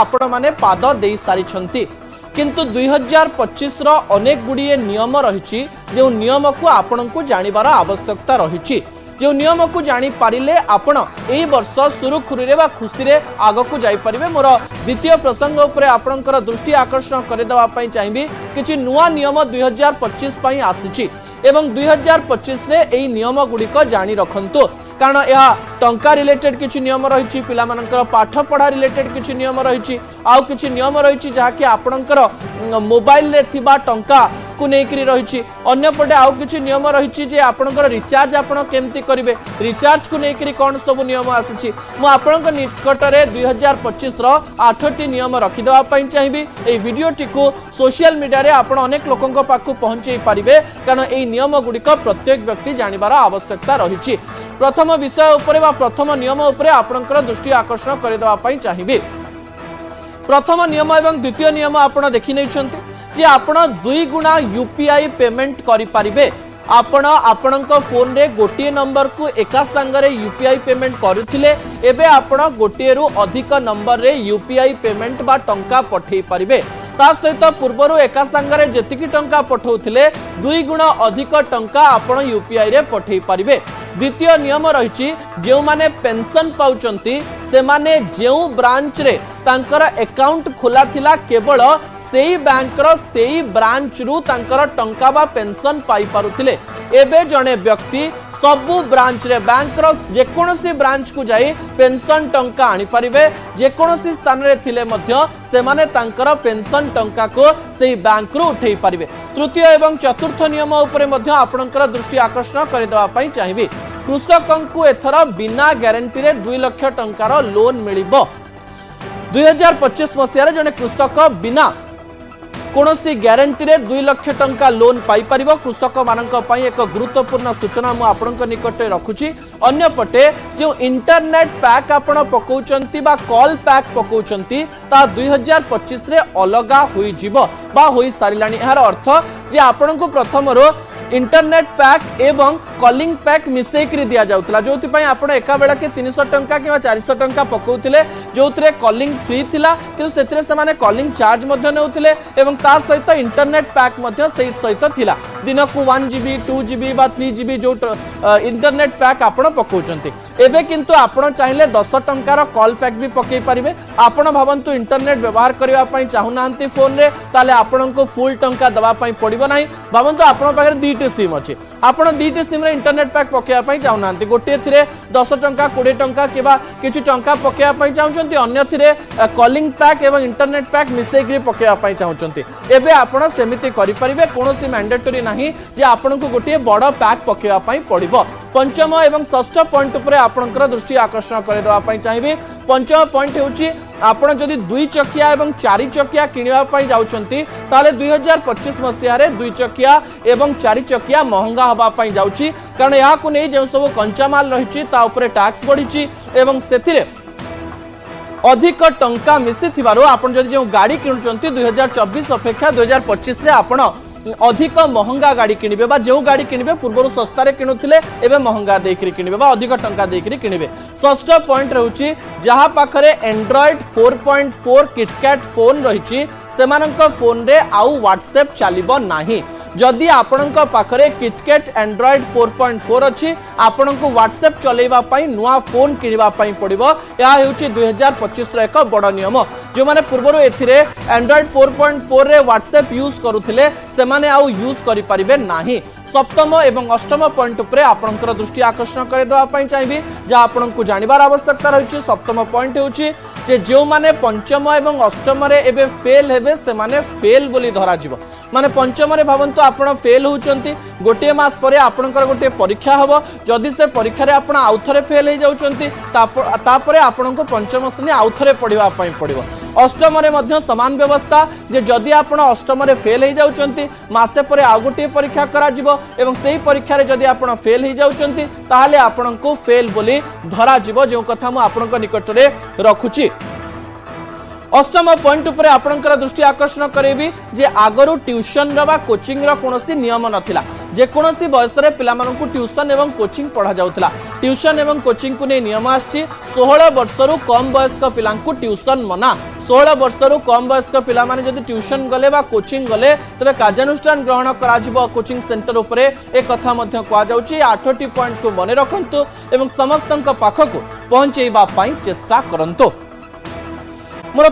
आपण माने पाद दे सारी किंतु 2025 अनेक गुड़िए नियम रही जो नियम को आपण को जानिबार आवश्यकता रही जो नियम को जानी पारिले आपण एई वर्ष सुरुखुरी रे बा खुशी रे आगो को जाई परिबे। मोर द्वितीय प्रसंग उपरे आपणकर दृष्टि आकर्षण करे देबा पई चाहिबी किछि नुवा नियम 2025 पई आसीछि एवं 2025 रे एई नियम गुड़िक जानी रखंतु कारण यह टंका रिलेटेड किछि नियम रही पिला मानकर पाठ पढ़ा रिलेटेड किछि नियम रही आउ किछि नियम रही जहाँकि आपणकर मोबाइल रे थिबा टंका को नेकरी रही अन्यपटे आउ किछि नियम रही जे आपणकर रिचार्ज आपण केमती करिवे रिचार्ज को नेकरी कोन सब नियम आसीछि मु आपणक निकट रे 2025 रो 8टी नियम रखि देबा पई चाहिबी। ए वीडियोटी को सोशल मीडिया रे आपण अनेक लोकंक पाखु पहुंचै पारिबे कारण ए नियम गुड़िक प्रत्येक व्यक्ति जानिबार आवश्यकता रही। प्रथम विषय उपरे बा प्रथम नियम उपरे आपणकर दृष्टि आकर्षण करे देबा पई चाहिबी। प्रथम नियम एवं द्वितीय नियम आपण देखि नैछंती जे आपण 2 गुणा यूपीआई पेमेंट करि पारिबे। आपण आपणक फोन रे गोटे नंबर को एका संगरे यूपीआई पेमेंट करुथिले एबे आपण गोटे रु अधिक नंबर रे यूपीआई पेमेंट बा टंका पठेई पारिबे। ता सहित पूर्वरु एका संगरे जेतिकी टंका पठौथिले 2 गुणा अधिक टंका आपण यूपीआई रे पठेई पारिबे। द्वितीय नियम रही जो माने पेंशन पाउचंती से माने जो ब्रांच रे तांकर अकाउंट खोला थिला केवल सेई बैंक रो सेई ब्रांच रु तांकर टंका बा पेंशन पाई पारुथिले एबे जणे व्यक्ति सबु ब्रांच रे बैंक रो जेकोनोसी ब्रांच को जाई पेंशन टंका आनी परिबे जेकोनोसी स्थान रे थिले मध्य से माने तांकर पेंशन टंका को सेई बैंक रो उठेई परिबे। तृतीय एवं चतुर्थ नियम उपरे मध्य आपणकर दृष्टि आकर्षण करे देबा पई चाहिबी। कृषकंकु एथर बिना ग्यारंटी रे 2 लाख टंकार लोन मिलिबो। 2025 मसिया रे जने कृषक बिना कोनोसी ग्यारंटी रे 2 लाख टंका लोन पाई परिबो। कृषक मानक पई एक गुरुत्वपूर्ण सूचना मु आपनक निकट रखुची। अन्य पटे जो इंटरनेट पैक आपण पकाउचंती बा कॉल पैक पकाउचंती ता 2025 रे अलगा होई जिवो बा होई सारिलानी। यार अर्थ जे आपनक प्रथम रो इंटरनेट पैक एवं कॉलिंग पैक मिसेकरी दिया जाउतला जोति पई आपण एका बेला के 300 टंका कि 400 टंका पकाउतिले जोतरे कॉलिंग फ्री थिला कि सेतरे से माने कॉलिंग चार्ज मध्ये नेउतिले एवं ता सहित इंटरनेट पैक मध्ये सहित थिला दिन को 1 जीबी 2 जीबी बा 3 जीबी जो इंटरनेट पैक आपण पकाउचंती। एबे किंतु आपण चाहिले 10 टंकार कॉल पैक भी पकई परिबे। आपण भावंतु इंटरनेट व्यवहार करिवा पई चाहुनांती फोन रे ताले आपण को फुल टंका दवा पई पड़िबो नाही। भावंतु आपण पाखरे 2टी सिम अछि आपण 2टी सिम रे इंटरनेट पैक पकेया पई चाहुनांती गोटे थिरे 10 टंका 20 टंका किबा किछि टंका पकेया पई चाहुचंती अन्य थिरे कॉलिंग पैक एवं इंटरनेट पैक मिसेकरी पकेया पई चाहुचंती। एबे आपण सेमिति करि परिबे कोनोसी मैंडेटरी नाही जे आपण को गोटे बड़ पैक पकेया पई पड़िबो। पंचम एवं षष्ठ पॉइंट उपरे आपणकर दृष्टि आकर्षण करे देबा पई चाहिबी। पंचम पॉइंट हेउची आपण जदि 2 चकिया एवं 4 चकिया किनिबा पई जाउचंती ताले 2025 मसिया रे 2 चकिया एवं 4 चकिया महंगा हबा पई जाउची कारण या को नै जे सब कंचा माल रहिची ता उपरे टैक्स बढ़ीची एवं सेथिरे अधिक टंका मिसी थिबारो आपण जदि जो गाड़ी किनुचंती 2024 अपेक्षा 2025 रे आपण अधिक महंगा गाड़ी किनिबे बा जो गाड़ी किनिबे पूर्व सस्ता रे किनुथिले एबे महंगा देकरी किनिबे बा अधिक टंका देकरी किनिबे। षष्ठ पॉइंट रहउची जहा पाखरे एंड्रॉइड 4.4 किटकैट फोन रहिची सेमानंक फोन रे आउ व्हाट्सएप चलिबो नाही। जदि आपणक पाखरे किटकैट एंड्रॉइड 4.4 अछि आपणक व्हाट्सएप चलेबा पई नुवा फोन किनिबा पई पड़िबो। या हेउची 2025 रो एक बड़ नियम जो माने पूर्वरो एथिरे एंड्रॉइड 4.4 रे व्हाट्सएप यूज करूथिले से माने आउ यूज करि परिबे नाही। सप्तम एवं अष्टम पॉइंट उपरे आपणकर दृष्टि आकर्षण करे देबा पई चाहिबी जा आपणकु जानिबार आवश्यकता रहिछि। सप्तम पॉइंट हेउछि जे जो माने पंचम एवं अष्टम रे एबे फेल हेबे से माने फेल बोली धरा जिवो माने पंचम रे भावंतु आपण फेल होउचंती गोटे मास परे आपणकर गोटे परीक्षा हबो जदि से परीक्षा रे आपण आउथरे फेल हे जाउचंती तापरे आपणको पंचम श्रेणी आउथरे पढिबा पई पड़िबो। अष्टम रे मध्य समान व्यवस्था जे जदि आपण अष्टम रे फेल हे जाउचंती मासे परे आ गोटे परीक्षा करा जिवो एवं सेही परीक्षा रे जदि आपण फेल हे जाउचंती ताहाले आपणको फेल बोली धरा जिवो जो कथा मु आपणको निकट रे रखुची। अष्टम पॉइंट उपरे आपणकर दृष्टि आकर्षण करेबी जे आगरु ट्यूशन रा बा कोचिंग रा कोनोसी नियम नथिला जे कोनोसी बयस रे पिला मानकु ट्यूशन एवं कोचिंग पढ़ा जाउतला। ट्यूशन एवं कोचिंग को ने नियम आछि 16 वर्षरु कम वयस्क पिलांकु ट्यूशन मना 16 वर्षर कम वयस्क पिला माने जदि ट्यूशन गले बा कोचिंग गले तबे कार्यानुष्ठान ग्रहण करा कोचिंग सेंटर उपरे एक कथा मध्य कहा जाउची 8टी पॉइंट को मने रखंतु एवं समस्तंक पाखकु पहुंचेबा पई चेष्टा करंतु। मोर